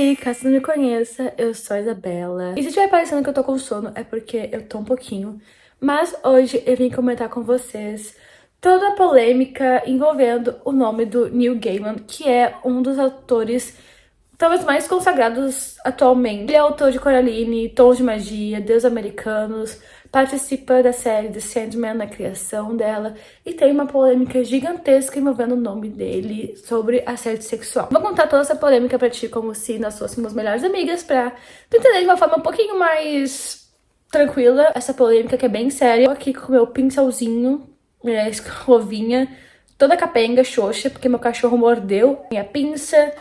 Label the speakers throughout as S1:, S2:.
S1: Oi, caso não me conheça, eu sou a Isabela. E se estiver parecendo que eu tô com sono, é porque eu tô um pouquinho. Mas hoje eu vim comentar com vocês toda a polêmica envolvendo o nome do Neil Gaiman, que é um dos autores talvez mais consagrados atualmente. Ele é autor de Coraline, Tons de Magia, Deus Americanos, participa da série The Sandman na criação dela e tem uma polêmica gigantesca envolvendo o nome dele sobre assédio sexual. Vou contar toda essa polêmica pra ti como se nós fôssemos melhores amigas, pra tu entender de uma forma um pouquinho mais tranquila essa polêmica que é bem séria. Eu aqui com o meu pincelzinho, minha escovinha, toda capenga, xoxa, porque meu cachorro mordeu minha pinça,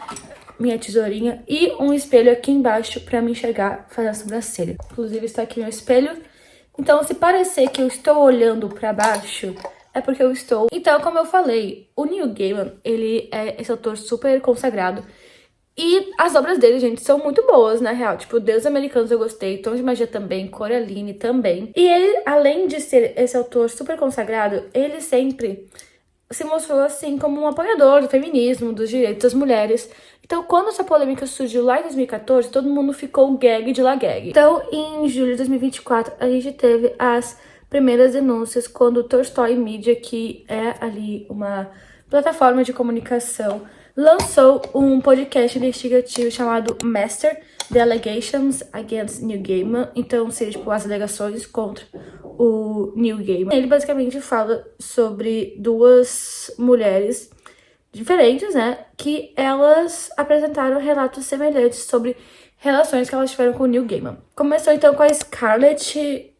S1: minha tesourinha e um espelho aqui embaixo pra me enxergar fazer a sobrancelha. Inclusive está aqui meu espelho. Então, se parecer que eu estou olhando pra baixo, é porque eu estou. Então, como eu falei, o Neil Gaiman, ele é esse autor super consagrado. E as obras dele, gente, são muito boas, na real. Tipo, Deus Americanos eu gostei, Tons de Magia também, Coraline também. E ele, além de ser esse autor super consagrado, ele sempre se mostrou assim como um apoiador do feminismo, dos direitos das mulheres. Então, quando essa polêmica surgiu lá em 2014, todo mundo ficou gag de la gag. Então, em julho de 2024, a gente teve as primeiras denúncias quando o Tolstoy Media, que é ali uma plataforma de comunicação, lançou um podcast investigativo chamado Master: The Allegations Against Neil Gaiman. Então, seria tipo as alegações contra o Neil Gaiman. Ele basicamente fala sobre duas mulheres diferentes, né, que elas apresentaram relatos semelhantes sobre relações que elas tiveram com o Neil Gaiman. Começou então com a Scarlett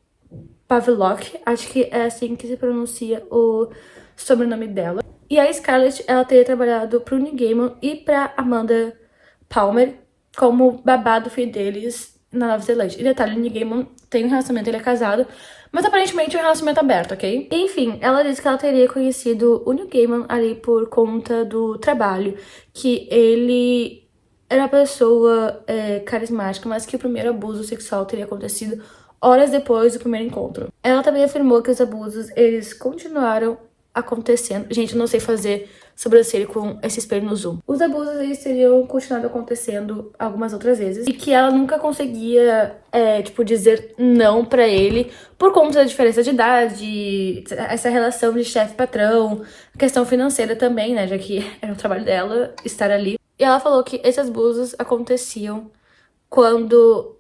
S1: Pavlock, acho que é assim que se pronuncia o sobrenome dela. E a Scarlett, ela teria trabalhado pro Neil Gaiman e pra Amanda Palmer como babá do filho deles na Nova Zelândia. E detalhe, o Neil Gaiman tem um relacionamento, ele é casado, mas aparentemente é um relacionamento aberto, ok? Enfim, ela disse que ela teria conhecido o Neil Gaiman ali por conta do trabalho, que ele era uma pessoa carismática, mas que o primeiro abuso sexual teria acontecido horas depois do primeiro encontro. Ela também afirmou que os abusos, eles continuaram acontecendo. Gente, eu não sei fazer sobrancelha com esse espelho no zoom. Os abusos, eles teriam continuado acontecendo algumas outras vezes e que ela nunca conseguia, tipo, dizer não pra ele por conta da diferença de idade, essa relação de chefe-patrão, questão financeira também, né, já que era o trabalho dela estar ali. E ela falou que esses abusos aconteciam quando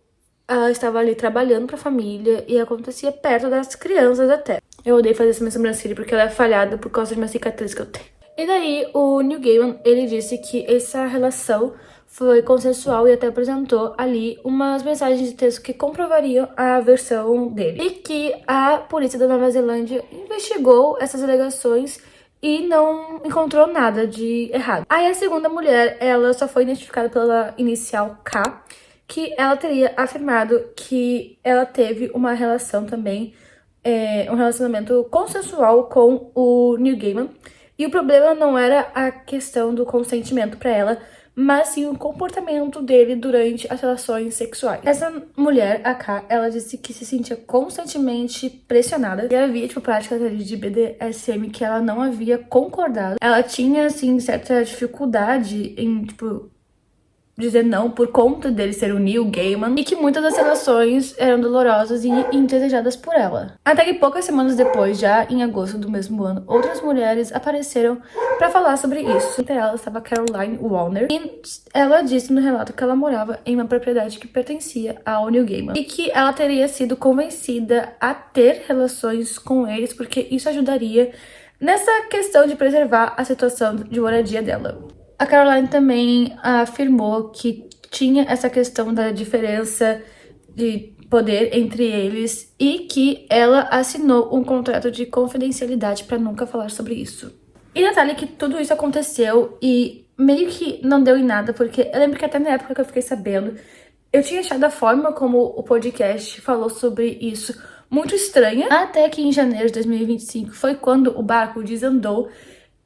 S1: ela estava ali trabalhando pra família e acontecia perto das crianças até. Eu odeio fazer essa minha sobrancelha porque ela é falhada por causa de uma cicatriz que eu tenho. E daí, o Neil Gaiman, ele disse que essa relação foi consensual e até apresentou ali umas mensagens de texto que comprovariam a versão dele. E que a polícia da Nova Zelândia investigou essas alegações e não encontrou nada de errado. Aí a segunda mulher, ela só foi identificada pela inicial K, que ela teria afirmado que ela teve uma relação também, um relacionamento consensual com o Neil Gaiman. E o problema não era a questão do consentimento pra ela, mas sim o comportamento dele durante as relações sexuais. Essa mulher, a K, ela disse que se sentia constantemente pressionada e havia, tipo, práticas ali de BDSM que ela não havia concordado. Ela tinha, assim, certa dificuldade em, tipo, dizer não por conta dele ser o Neil Gaiman e que muitas das relações eram dolorosas e indesejadas por ela. Até que poucas semanas depois, já em agosto do mesmo ano, outras mulheres apareceram pra falar sobre isso. Entre elas estava Caroline Warner e ela disse no relato que ela morava em uma propriedade que pertencia ao Neil Gaiman e que ela teria sido convencida a ter relações com eles porque isso ajudaria nessa questão de preservar a situação de moradia dela. A Caroline também afirmou que tinha essa questão da diferença de poder entre eles e que ela assinou um contrato de confidencialidade para nunca falar sobre isso. E detalhe que tudo isso aconteceu e meio que não deu em nada, porque eu lembro que até na época que eu fiquei sabendo, eu tinha achado a forma como o podcast falou sobre isso muito estranha, até que em janeiro de 2025 foi quando o barco desandou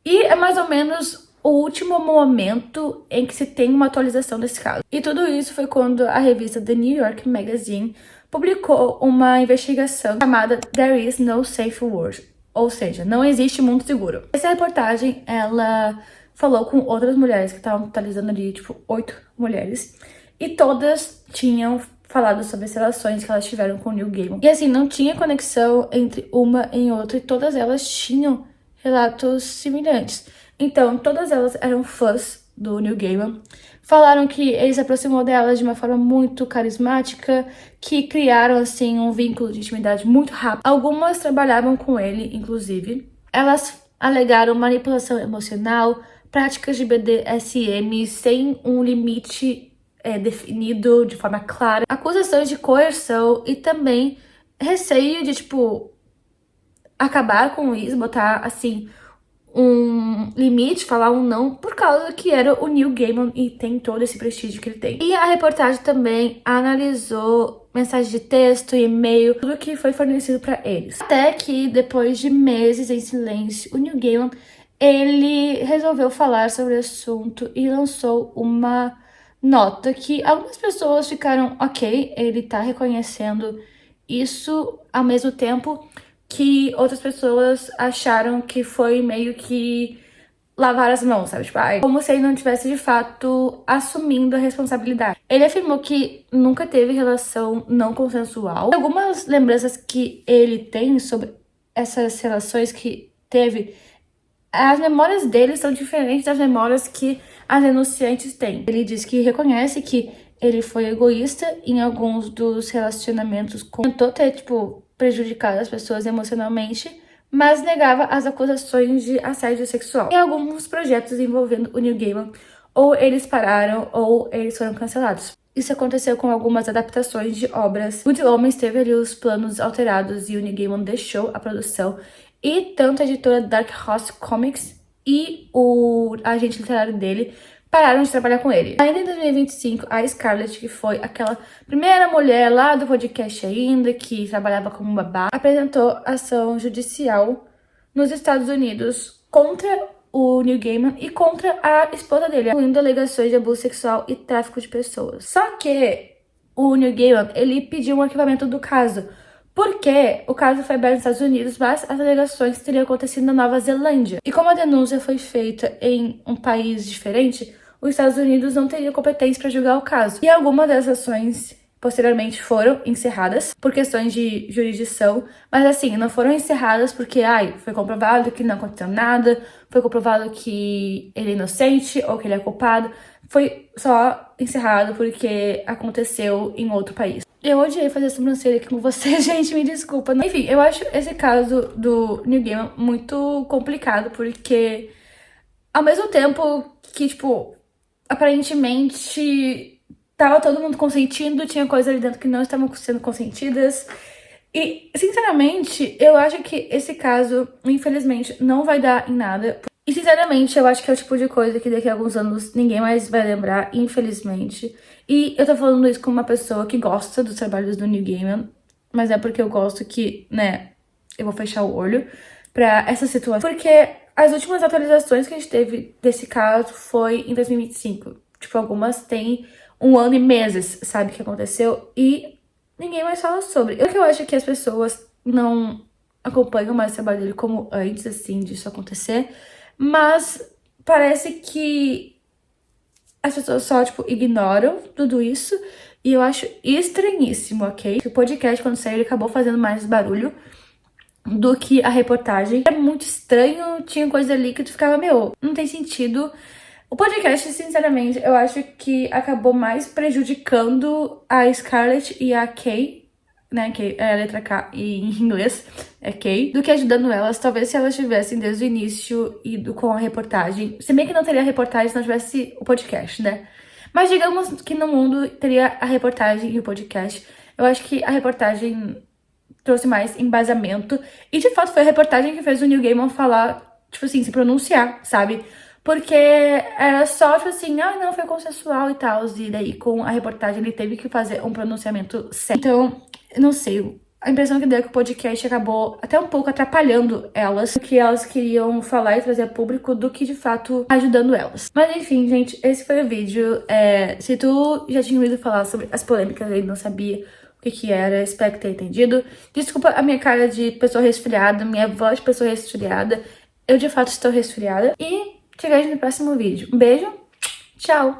S1: e é mais ou menos o último momento em que se tem uma atualização desse caso. E tudo isso foi quando a revista The New York Magazine publicou uma investigação chamada There is no safe world, ou seja, não existe mundo seguro. Essa reportagem, ela falou com outras mulheres que estavam totalizando ali, tipo, 8 mulheres, e todas tinham falado sobre as relações que elas tiveram com o Neil Gaiman. E assim, não tinha conexão entre uma e outra, e todas elas tinham relatos semelhantes. Então, todas elas eram fãs do Neil Gaiman. Falaram que ele se aproximou delas de uma forma muito carismática, que criaram, assim, um vínculo de intimidade muito rápido. Algumas trabalhavam com ele, inclusive. Elas alegaram manipulação emocional, práticas de BDSM sem um limite definido de forma clara, acusações de coerção e também receio de, tipo, acabar com isso, botar, assim, um limite, falar um não, por causa que era o Neil Gaiman e tem todo esse prestígio que ele tem. E a reportagem também analisou mensagem de texto, e-mail, tudo que foi fornecido para eles. Até que, depois de meses em silêncio, o Neil Gaiman, ele resolveu falar sobre o assunto e lançou uma nota que algumas pessoas ficaram ok, ele tá reconhecendo isso, ao mesmo tempo que outras pessoas acharam que foi meio que lavar as mãos, sabe? Tipo, ai, como se ele não tivesse de fato assumindo a responsabilidade. Ele afirmou que nunca teve relação não consensual. Algumas lembranças que ele tem sobre essas relações que teve, as memórias dele são diferentes das memórias que as denunciantes têm. Ele diz que reconhece que ele foi egoísta em alguns dos relacionamentos, tentou ter, tipo, prejudicado as pessoas emocionalmente, mas negava as acusações de assédio sexual. Em alguns projetos envolvendo o Neil Gaiman, ou eles pararam ou eles foram cancelados. Isso aconteceu com algumas adaptações de obras. Good Omens teve ali os planos alterados e o Neil Gaiman deixou a produção. E tanto a editora Dark Horse Comics e o agente literário dele pararam de trabalhar com ele. Ainda em 2025, a Scarlett, que foi aquela primeira mulher lá do podcast ainda, que trabalhava como babá, apresentou ação judicial nos Estados Unidos contra o Neil Gaiman e contra a esposa dele, incluindo alegações de abuso sexual e tráfico de pessoas. Só que o Neil Gaiman, ele pediu um arquivamento do caso, porque o caso foi aberto nos Estados Unidos, mas as alegações teriam acontecido na Nova Zelândia. E como a denúncia foi feita em um país diferente, os Estados Unidos não teriam competência para julgar o caso. E algumas das ações posteriormente foram encerradas por questões de jurisdição, mas assim, não foram encerradas porque, foi comprovado que não aconteceu nada, foi comprovado que ele é inocente ou que ele é culpado. Foi só encerrado porque aconteceu em outro país. Eu odiei fazer sobrancelha aqui com vocês, gente, me desculpa. Enfim, eu acho esse caso do Neil Gaiman muito complicado, porque ao mesmo tempo que, tipo, aparentemente tava todo mundo consentindo, tinha coisas ali dentro que não estavam sendo consentidas. E, sinceramente, eu acho que esse caso, infelizmente, não vai dar em nada. E, sinceramente, eu acho que é o tipo de coisa que daqui a alguns anos ninguém mais vai lembrar, infelizmente. E eu tô falando isso como uma pessoa que gosta dos trabalhos do Neil Gaiman, mas é porque eu gosto que, né, eu vou fechar o olho pra essa situação. Porque as últimas atualizações que a gente teve desse caso foi em 2025. Tipo, algumas têm 1 ano e meses, sabe, que aconteceu, e ninguém mais fala sobre. Eu acho que as pessoas não acompanham mais o trabalho dele como antes, assim, disso acontecer, mas parece que as pessoas só, tipo, ignoram tudo isso, e eu acho estranhíssimo, ok? O podcast, quando saiu, ele acabou fazendo mais barulho do que a reportagem. Era muito estranho, tinha coisa ali que tu ficava, não tem sentido. O podcast, sinceramente, eu acho que acabou mais prejudicando a Scarlett e a Kay, né, que é a letra K e em inglês é Kay, do que ajudando elas. Talvez se elas tivessem desde o início ido com a reportagem, se bem que não teria a reportagem se não tivesse o podcast, né? Mas digamos que no mundo teria a reportagem e o podcast. Eu acho que a reportagem trouxe mais embasamento, e de fato foi a reportagem que fez o Neil Gaiman falar, tipo assim, se pronunciar, sabe? Porque era só, tipo assim, não, foi consensual e tal, e daí com a reportagem ele teve que fazer um pronunciamento certo. Então, não sei, a impressão que deu é que o podcast acabou até um pouco atrapalhando elas, o que elas queriam falar e trazer a público, do que de fato ajudando elas. Mas enfim, gente, esse foi o vídeo. Se tu já tinha ouvido falar sobre as polêmicas e não sabia o que era, espero que tenha entendido. Desculpa a minha cara de pessoa resfriada, minha voz de pessoa resfriada. Eu de fato estou resfriada. E te vejo no próximo vídeo. Um beijo, tchau!